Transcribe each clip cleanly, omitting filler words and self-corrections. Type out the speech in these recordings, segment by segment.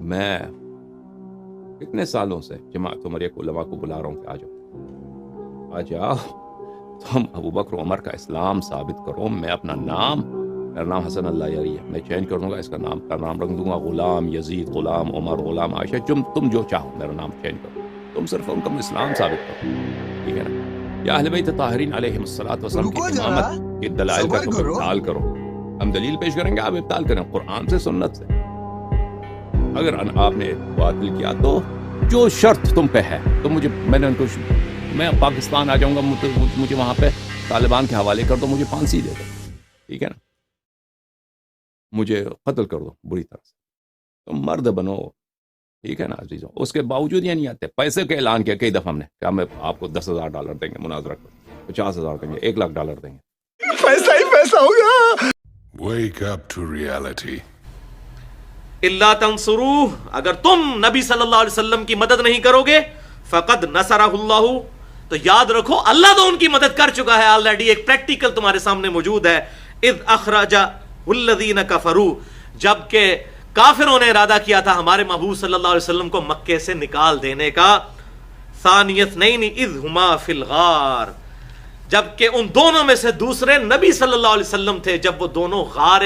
میں کتنے سالوں سے جماعت عمریہ کے علماء کو بلا رہا ہوں کہ آ جاؤ تم ابو بکر عمر کا اسلام ثابت کرو، میں اپنا نام، میرا نام حسن اللہ یاری ہے، میں چینج کر دوں گا، اس کا نام رکھ دوں گا غلام یزید، غلام عمر، غلام عائشہ، تم جو چاہو میرا نام چینج کرو، تم صرف ان کا اسلام ثابت کرو، ٹھیک ہے نا؟ یا اہل بیت طاہرین علیہم الصلوۃ والسلام کی امامت کے دلائل کا تم ابطال کرو، ہم دلیل پیش کریں گے، آپ ابطال کریں قرآن سے سنت سے۔ اگر آپ نے باطل کیا تو جو شرط تم پہ ہے تو میں پاکستان آ جاؤں گا، مجھے وہاں پہ طالبان کے حوالے کر دو، مجھے پھانسی دے دو، ٹھیک ہے نا، مجھے قتل کر دو بری طرح سے، تم مرد بنو، ٹھیک ہے نا عزیزوں۔ اس کے باوجود یہ نہیں آتے، پیسے کا اعلان کیا کئی دفعہ ہم نے کہ ہم آپ کو $10,000 دیں گے مناظرہ کرو، $50,000 دیں گے، $1,00,000 دیں گے، پیسہ ہی پیسہ ہوگا۔ Wake up to reality. اللہ تنصروہ، اگر تم نبی صلی اللہ علیہ وسلم کی مدد نہیں کرو گے، فقد نصرہ اللہ، تو یاد رکھو اللہ تو ان کی مدد کر چکا ہے آلریڈی۔ ایک پریکٹیکل تمہارے سامنے موجود ہے، اذ اخرج الذین کفروا، جبکہ کافروں نے ارادہ کیا تھا ہمارے محبوب صلی اللہ علیہ وسلم کو مکے سے نکال دینے کا، ثانی اثنین اذ ہما فی الغار، جبکہ ان دونوں میں سے دوسرے نبی صلی اللہ علیہ وسلم تھے جب وہ دونوں غار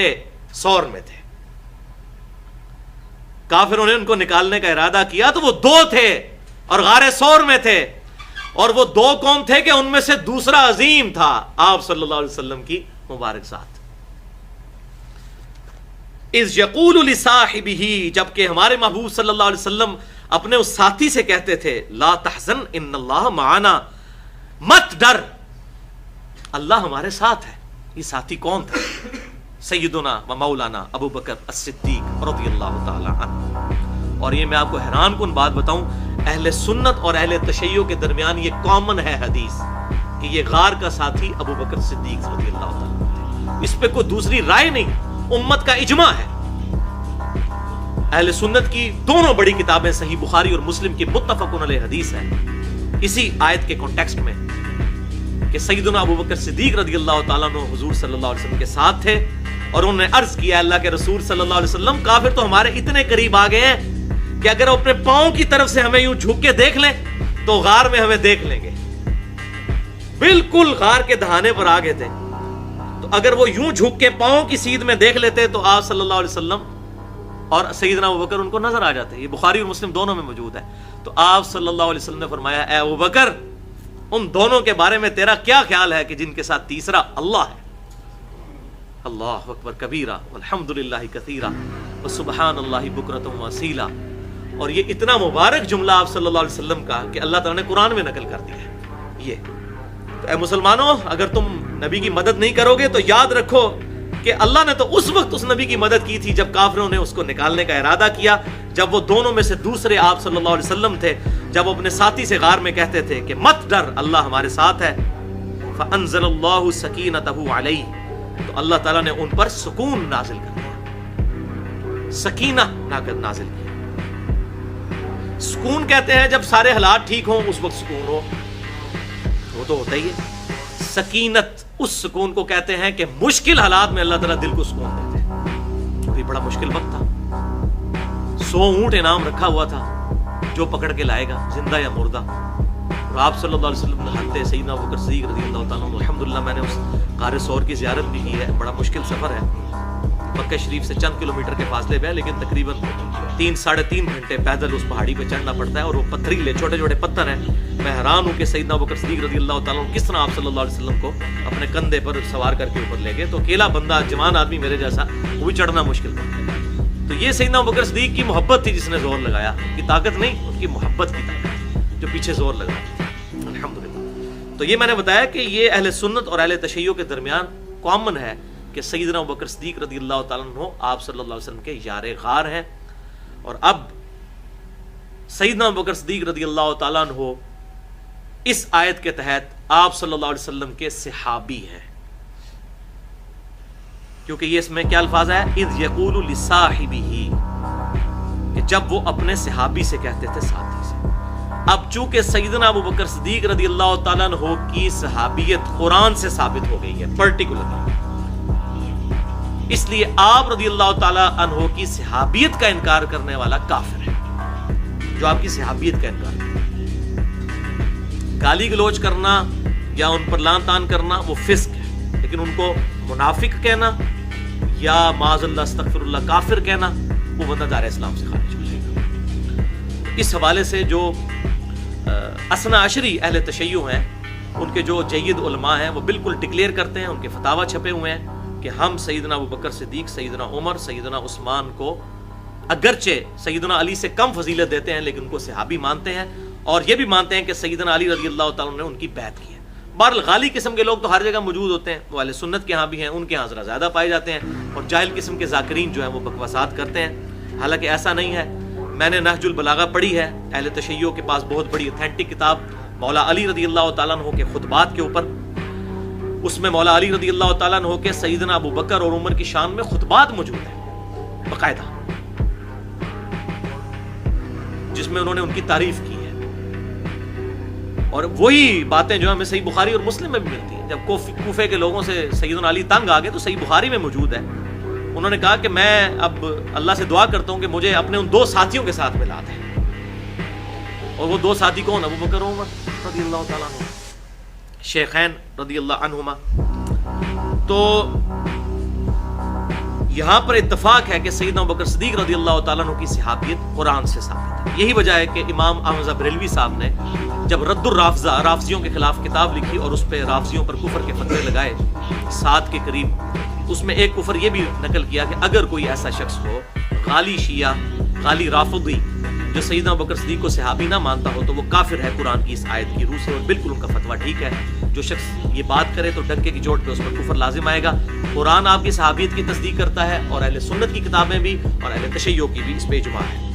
ثور میں تھے۔ کافروں نے ان کو نکالنے کا ارادہ کیا تو وہ دو تھے اور غار ثور میں تھے، اور وہ دو کون تھے کہ ان میں سے دوسرا عظیم تھا آپ صلی اللہ علیہ وسلم کی مبارک ذات۔ اذ یقول لصاحبہ، جبکہ ہمارے محبوب صلی اللہ علیہ وسلم اپنے اس ساتھی سے کہتے تھے، لا تحزن ان اللہ معنا، مت ڈر اللہ ہمارے ساتھ ہے۔ یہ ساتھی کون تھا؟ سیدنا و مولانا ابو بکر الصدیق رضی اللہ تعالی عنہ۔ اور یہ میں آپ کو حیران کن بات بتاؤں، اہل سنت اور اہل تشیع کے درمیان یہ کامن ہے حدیث کہ یہ غار کا ساتھی ابو بکر صدیق رضی اللہ تعالی عنہ، اس پہ کوئی دوسری رائے نہیں، امت کا اجماع ہے۔ اہل سنت کی دونوں بڑی کتابیں صحیح بخاری اور مسلم کی متفق علیہ حدیث ہے اسی آیت کے کانٹیکسٹ میں کہ سیدنا ابو بکر صدیق رضی اللہ تعالیٰ عنہ حضور صلی اللہ علیہ وسلم کے ساتھ تھے، اور انہوں نے عرض کیا اللہ کے رسول صلی اللہ علیہ وسلم، کافر تو ہمارے اتنے قریب آ گئے ہیں کہ اگر اپنے پاؤں کی طرف سے ہمیں یوں جھک کے دیکھ لیں تو غار میں ہمیں دیکھ لیں گے، بالکل غار کے دہانے پر آ گئے تھے، تو اگر وہ یوں جھک کے پاؤں کی سیدھ میں دیکھ لیتے تو آپ صلی اللہ علیہ وسلم اور سیدنا ابو بکر ان کو نظر آ جاتے۔ یہ بخاری اور مسلم دونوں میں موجود ہے۔ تو آپ صلی اللہ علیہ وسلم نے فرمایا، اے ابو بکر، ان دونوں کے بارے میں تیرا کیا خیال ہے کہ جن کے ساتھ تیسرا اللہ ہے؟ اللہ اکبر کبیرہ والحمدللہ کثیرہ وسبحان اللہ بکرۃ واسیلہ۔ اور یہ اتنا مبارک جملہ آپ صلی اللہ علیہ وسلم کا کہ اللہ تعالیٰ نے قرآن میں نقل کر دیا ہے۔ یہ تو اے مسلمانوں، اگر تم نبی کی مدد نہیں کرو گے تو یاد رکھو کہ اللہ نے تو اس وقت اس نبی کی مدد کی تھی جب کافروں نے اس کو نکالنے کا ارادہ کیا، جب وہ دونوں میں سے دوسرے آپ صلی اللہ علیہ وسلم تھے، جب وہ اپنے ساتھی سے غار میں کہتے تھے کہ مت ڈر اللہ ہمارے ساتھ ہے۔ فانزل اللہ سکینتہ علیہ، تو اللہ تعالیٰ نے ان پر سکون نازل کر دیا، سکینہ نازل کیا۔ سکون کہتے ہیں جب سارے حالات ٹھیک ہوں اس وقت سکون ہو، وہ تو ہوتا ہی ہے۔ سکینت اس سکون کو کہتے ہیں کہ مشکل حالات میں اللہ تعالیٰ دل کو سکون دیتے ہیں۔ کوئی بڑا مشکل وقت تھا، 100 اونٹ انعام رکھا ہوا تھا، جو پکڑ کے لائے گا زندہ یا مردہ، اور آپ صلی اللہ علیہ وسلم نے حضرت سیدنا ابو بکر صدیق رضی اللہ تعالیٰ عنہ، الحمدللہ میں نے اس غار ثور کی زیارت بھی کی ہے، بڑا مشکل سفر ہے، مکہ شریف سے چند کلومیٹر کے فاصلے پہ ہے، لیکن تقریباً 3-3.5 گھنٹے پیدل اس پہاڑی پہ چڑھنا پڑتا ہے، اور وہ پتھریلے چھوٹے چھوٹے پتھر ہیں۔ میں حیران ہوں کہ سیدنا ابو بکر صدیق رضی اللہ تعالیٰ عنہ کس طرح آپ صلی اللہ علیہ وسلم کو اپنے کندھے پر سوار کر کے اوپر لے گئے، تو اکیلا بندہ جوان آدمی میرے جیسا وہ بھی چڑھنا مشکل تھا۔ تو یہ سیدنا ابو بکر صدیق کی محبت تھی جس نے زور لگایا، ان کی طاقت نہیں، ان کی محبت کی طاقت جو پیچھے زور لگاتی تھی، الحمدللہ۔ تو یہ میں نے بتایا کہ یہ اہل سنت اور اہل تشیع کے درمیان کامن ہے کہ سیدنا ابو بکر صدیق رضی اللہ تعالیٰ عنہ آپ صلی اللہ علیہ وسلم کے یار غار ہیں، اور اب سیدنا ابو بکر صدیق رضی اللہ تعالیٰ عنہ اس آیت کے تحت آپ صلی اللہ علیہ وسلم کے صحابی ہیں، کیونکہ یہ اس میں کیا الفاظ ہے، اذ یقول لصاحبہ، کہ جب وہ اپنے صحابی سے کہتے تھے، ساتھی سے۔ اب چونکہ سیدنا ابو بکر صدیق رضی اللہ تعالیٰ عنہ کی صحابیت قرآن سے ثابت ہو گئی ہے پرٹیکولرلی، اس لیے آپ رضی اللہ تعالی عنہ کی صحابیت کا انکار کرنے والا کافر ہے، جو آپ کی صحابیت کا انکار کرے۔ گالی گلوچ کرنا یا ان پر لعن طعن کرنا وہ فسق ہے، لیکن ان کو منافق کہنا یا معاذ اللہ استغفر اللہ کافر کہنا، وہ بندہ دار اسلام سے خارج ہو جائے گا۔ اس حوالے سے جو اثنا عشری اہل تشیع ہیں، ان کے جو جید علماء ہیں، وہ بالکل ڈکلیئر کرتے ہیں، ان کے فتاوی چھپے ہوئے ہیں کہ ہم سیدنا ابوبکر صدیق، سیدنا عمر، سیدنا عثمان کو اگرچہ سیدنا علی سے کم فضیلت دیتے ہیں لیکن ان کو صحابی مانتے ہیں، اور یہ بھی مانتے ہیں کہ سیدنا علی رضی اللہ تعالیٰ نے ان کی بیعت کی ہے۔ بہرحال غالی قسم کے لوگ تو ہر جگہ موجود ہوتے ہیں، وہ اہل سنت کے ہاں بھی ہیں، ان کے ہاں ذرا زیادہ پائے جاتے ہیں، اور جاہل قسم کے ذاکرین جو ہیں وہ بکواسات کرتے ہیں، حالانکہ ایسا نہیں ہے۔ میں نے نہج البلاغہ پڑھی ہے، اہل تشیع کے پاس بہت بڑی اتھینٹک کتاب مولا علی رضی اللہ تعالیٰ عنہ کے خطبات کے اوپر، اس میں مولا علی رضی اللہ تعالیٰ عنہ کے سیدنا ابو بکر اور عمر کی شان میں خطبات موجود ہیں باقاعدہ، جس میں انہوں نے ان کی تعریف کی ہے، اور وہی باتیں جو ہمیں صحیح بخاری اور مسلم میں بھی ملتی ہیں۔ جب کوفے کے لوگوں سے سیدنا علی تنگ آ گئے تو صحیح بخاری میں موجود ہے، انہوں نے کہا کہ میں اب اللہ سے دعا کرتا ہوں کہ مجھے اپنے ان دو ساتھیوں کے ساتھ ملا دیں، اور وہ دو ساتھی کون؟ ابو بکر و عمر رضی اللہ تعالیٰ عنہ، شیخین رضی اللہ عنہما۔ تو یہاں پر اتفاق ہے کہ سیدنا ابوبکر صدیق رضی اللہ تعالیٰ عنہ کی صحابیت قرآن سے ثابت ہے۔ یہی وجہ ہے کہ امام احمد بریلوی صاحب نے جب رد الرافضہ، رافضیوں کے خلاف کتاب لکھی اور اس پہ رافضیوں پر کفر کے فتوے لگائے 7 کے قریب، اس میں ایک کفر یہ بھی نقل کیا کہ اگر کوئی ایسا شخص ہو غالی شیعہ، غالی رافضی، جو سیدنا ابوبکر صدیق کو صحابی نہ مانتا ہو تو وہ کافر ہے قرآن کی اس آیت کی روح سے، اور بالکل ان کا فتویٰ ٹھیک ہے۔ جو شخص یہ بات کرے تو ڈنکے کی چوٹ پہ اس پر کفر لازم آئے گا۔ قرآن آپ کی صحابیت کی تصدیق کرتا ہے، اور اہل سنت کی کتابیں بھی اور اہل تشیع کی بھی اس پہ اجماع ہے۔